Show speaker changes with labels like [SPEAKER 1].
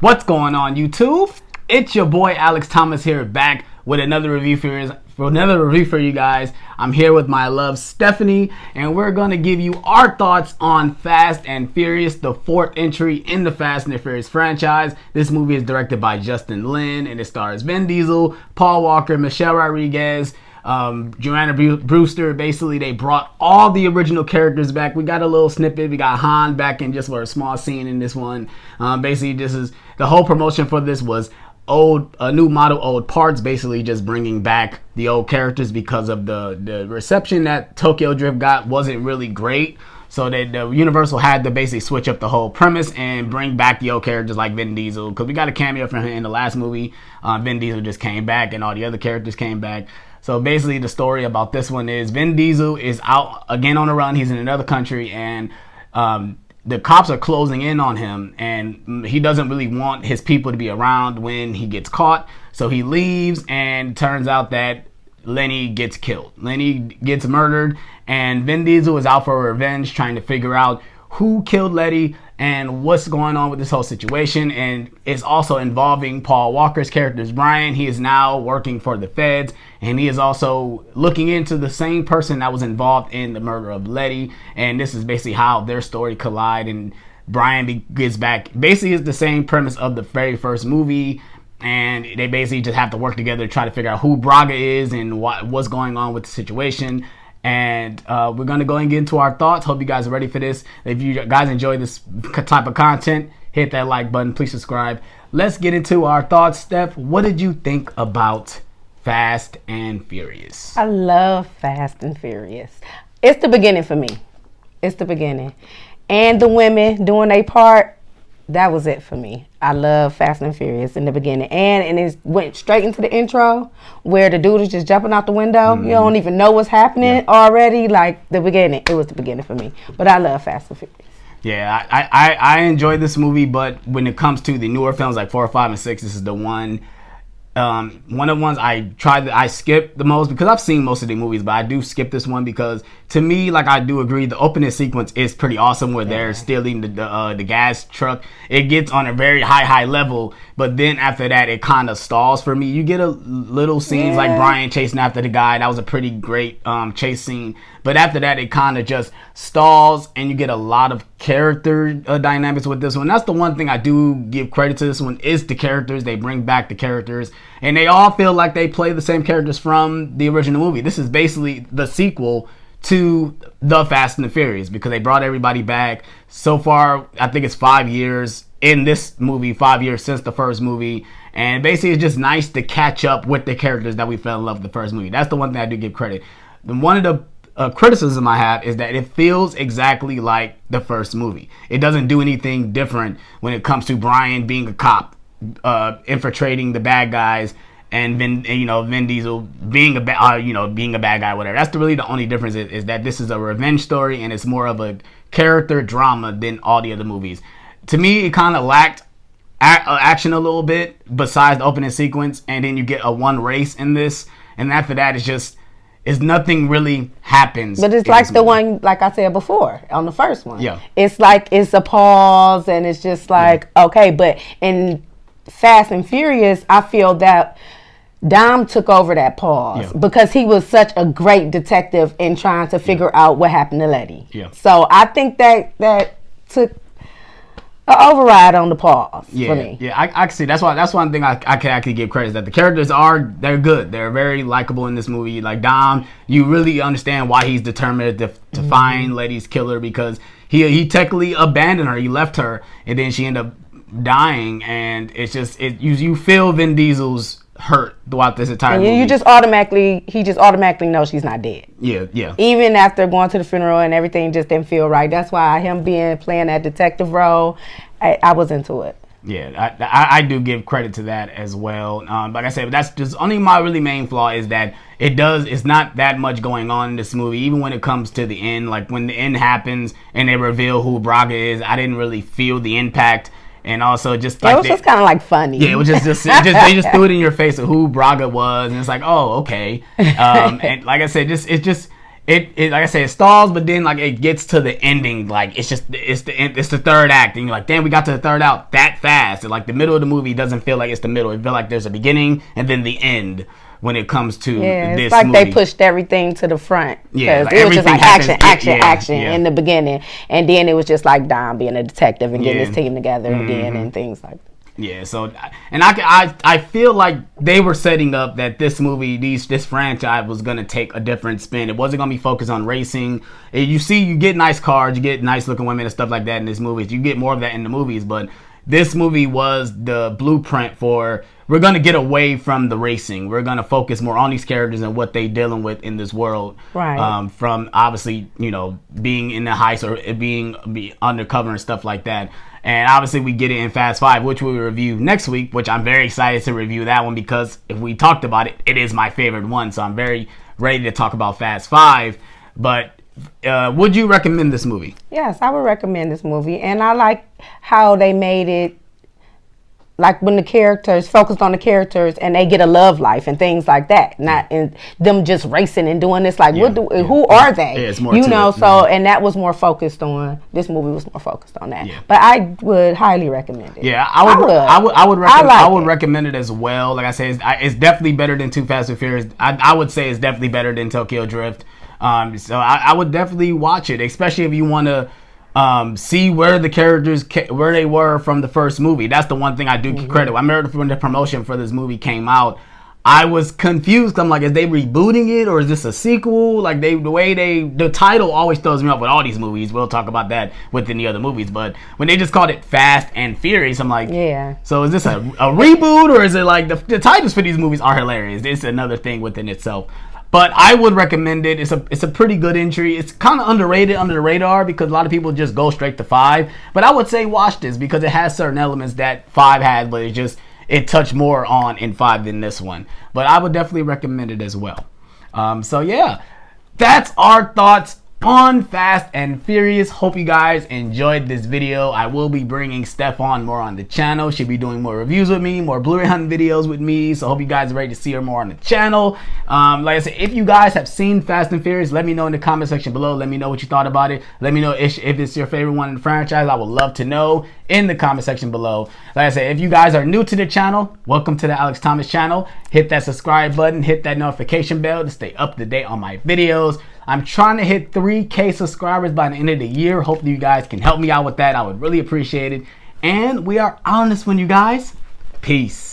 [SPEAKER 1] What's going on, YouTube? It's your boy Alex Thomas here, back with another review for you guys. I'm here with my love Stephanie, and we're gonna give you our thoughts on Fast and Furious, the fourth entry in the Fast and the Furious franchise. This movie is directed by Justin Lin, and it stars Vin Diesel, Paul Walker, Michelle Rodriguez, Joanna Brewster. Basically, they brought all the original characters back. We got a little snippet. We got Han back in just for a small scene in this one. Basically, this is the whole promotion for this was a new model, old parts. Basically, just bringing back the old characters because of the reception that Tokyo Drift got wasn't really great. So the Universal had to basically switch up the whole premise and bring back the old characters like Vin Diesel, because we got a cameo from him in the last movie. Vin Diesel just came back, and all the other characters came back. So basically, the story about this one is Vin Diesel is out again on a run. He's in another country, and the cops are closing in on him, and he doesn't really want his people to be around when he gets caught. So he leaves, and turns out that Lenny gets killed. Lenny gets murdered, and Vin Diesel is out for revenge, trying to figure out who killed Letty and what's going on with this whole situation. And it's also involving Paul Walker's character, Brian. He is now working for the feds, and he is also looking into the same person that was involved in the murder of Letty. And this is basically how their story collide, and Brian gets back. Basically, it's the same premise of the very first movie, and they basically just have to work together to try to figure out who Braga is and what's going on with the situation. And we're going to go and get into our thoughts. Hope you guys are ready for this. If you guys enjoy this type of content, hit that like button. Please subscribe. Let's get into our thoughts. Steph, what did you think about Fast and Furious?
[SPEAKER 2] I love Fast and Furious. It's the beginning for me. It's the beginning. And the women doing their part, that was it for me. I love Fast and Furious in the beginning. And it went straight into the intro where the dude is just jumping out the window. You don't even know what's happening already. Like the beginning. It was the beginning for me. But I love Fast and Furious.
[SPEAKER 1] Yeah, I enjoy this movie, but when it comes to the newer films like 4, 5, and 6, this is the one of the ones I skip the most, because I've seen most of the movies, but I do skip this one because to me, like, I do agree the opening sequence is pretty awesome where they're stealing the gas truck. It gets on a very high level, but then after that it kind of stalls for me. You get a little scenes like Brian chasing after the guy. That was a pretty great chase scene, but after that it kind of just stalls, and you get a lot of character dynamics with this one. That's the one thing I do give credit to this one, is the characters. They bring back the characters, and they all feel like they play the same characters from the original movie. This is basically the sequel to the Fast and the Furious, because they brought everybody back. So far, I think it's 5 years in this movie, 5 years since the first movie, and basically it's just nice to catch up with the characters that we fell in love with the first movie. That's the one thing I do give credit. One of the criticism I have is that it feels exactly like the first movie. It doesn't do anything different when it comes to Brian being a cop, infiltrating the bad guys, and Vin Diesel being a bad guy, whatever. That's really the only difference, is that this is a revenge story, and it's more of a character drama than all the other movies. To me, it kind of lacked action a little bit besides the opening sequence, and then you get a one race in this, and after that it's nothing really happens.
[SPEAKER 2] But it's like the one, like I said before, on the first one.
[SPEAKER 1] Yeah.
[SPEAKER 2] It's like it's a pause, and it's just like, okay. But in Fast and Furious, I feel that Dom took over that pause because he was such a great detective in trying to figure out what happened to Letty. Yeah. So I think that took an override on the pause for me.
[SPEAKER 1] Yeah, I can see. That's one thing I can actually give credit, is that the characters they're good. They're very likable in this movie. Like Dom, you really understand why he's determined to find Letty's killer, because he technically abandoned her. He left her, and then she ended up dying, and it's just you feel Vin Diesel's hurt throughout this entire movie. He just automatically knows she's not dead. Yeah. Even
[SPEAKER 2] after going to the funeral and everything just didn't feel right. That's why him playing that detective role, I was into it.
[SPEAKER 1] Yeah, I do give credit to that as well. Like I said, that's just only my really main flaw, is that it's not that much going on in this movie. Even when it comes to the end, like when the end happens and they reveal who Braga is, I didn't really feel the impact. And also, just like
[SPEAKER 2] it was just kind of like funny.
[SPEAKER 1] Yeah, it was just they just threw it in your face of who Braga was, and it's like, oh, okay. And like I said, it like I said, it stalls, but then like it gets to the ending, like it's the third act, and you're like, damn, we got to the third act that fast. And like the middle of the movie doesn't feel like it's the middle. It feels like there's a beginning and then the end when it comes to this
[SPEAKER 2] it's like
[SPEAKER 1] movie.
[SPEAKER 2] they pushed everything to the front.
[SPEAKER 1] Yeah, like
[SPEAKER 2] it was just like action
[SPEAKER 1] yeah.
[SPEAKER 2] in the beginning, and then it was just like Dom being a detective and getting his team together again and things like that.
[SPEAKER 1] Yeah, so and I feel like they were setting up that this movie, this franchise was gonna take a different spin. It wasn't gonna be focused on racing. You get nice cars, you get nice looking women and stuff like that in these movies. You get more of that in the movies, but this movie was the blueprint for we're gonna get away from the racing. We're gonna focus more on these characters and what they dealing with in this world.
[SPEAKER 2] Right.
[SPEAKER 1] From obviously being in the heist or being undercover and stuff like that. And obviously we get it in Fast 5, which we will review next week, which I'm very excited to review that one because if we talked about it, it is my favorite one. So I'm very ready to talk about Fast 5. But would you recommend this movie?
[SPEAKER 2] Yes, I would recommend this movie. And I like how they made it, like when the characters focused on the characters and they get a love life and things like that, not in them just racing and doing this. Like, who are they?
[SPEAKER 1] Yeah, it's more to it.
[SPEAKER 2] So and that was more focused on. This movie was more focused on that.
[SPEAKER 1] Yeah.
[SPEAKER 2] But I would highly recommend it.
[SPEAKER 1] Yeah, I would recommend it as well. Like I said, it's definitely better than Too Fast and Furious. I would say it's definitely better than Tokyo Drift. So I would definitely watch it, especially if you want to see where the characters where they were from the first movie. That's the one thing I do credit. I remember when the promotion for this movie came out, I was confused. I'm like, is they rebooting it or is this a sequel? Like the title always throws me off with all these movies. We'll talk about that within the other movies, but when they just called it Fast and Furious, I'm like,
[SPEAKER 2] yeah. So
[SPEAKER 1] is this a reboot or is it like the titles for these movies are hilarious? It's another thing within itself. But I would recommend it. It's a pretty good entry. It's kind of underrated under the radar because a lot of people just go straight to 5. But I would say watch this because it has certain elements that 5 has, but it touched more on in 5 than this one. But I would definitely recommend it as well. So yeah, that's our thoughts on Fast and Furious. Hope you guys enjoyed this video. I will be bringing Steph on more on the channel. She'll be doing more reviews with me, more Blu-ray hunting videos with me. So hope you guys are ready to see her more on the channel. Like I said, if you guys have seen Fast and Furious, let me know in the comment section below. Let me know what you thought about it. Let me know if it's your favorite one in the franchise. I would love to know in the comment section below. Like I said, if you guys are new to the channel, welcome to the Alex Thomas channel. Hit that subscribe button, hit that notification bell to stay up to date on my videos. I'm trying to hit 3K subscribers by the end of the year. Hopefully you guys can help me out with that. I would really appreciate it. And we are on this one, you guys. Peace.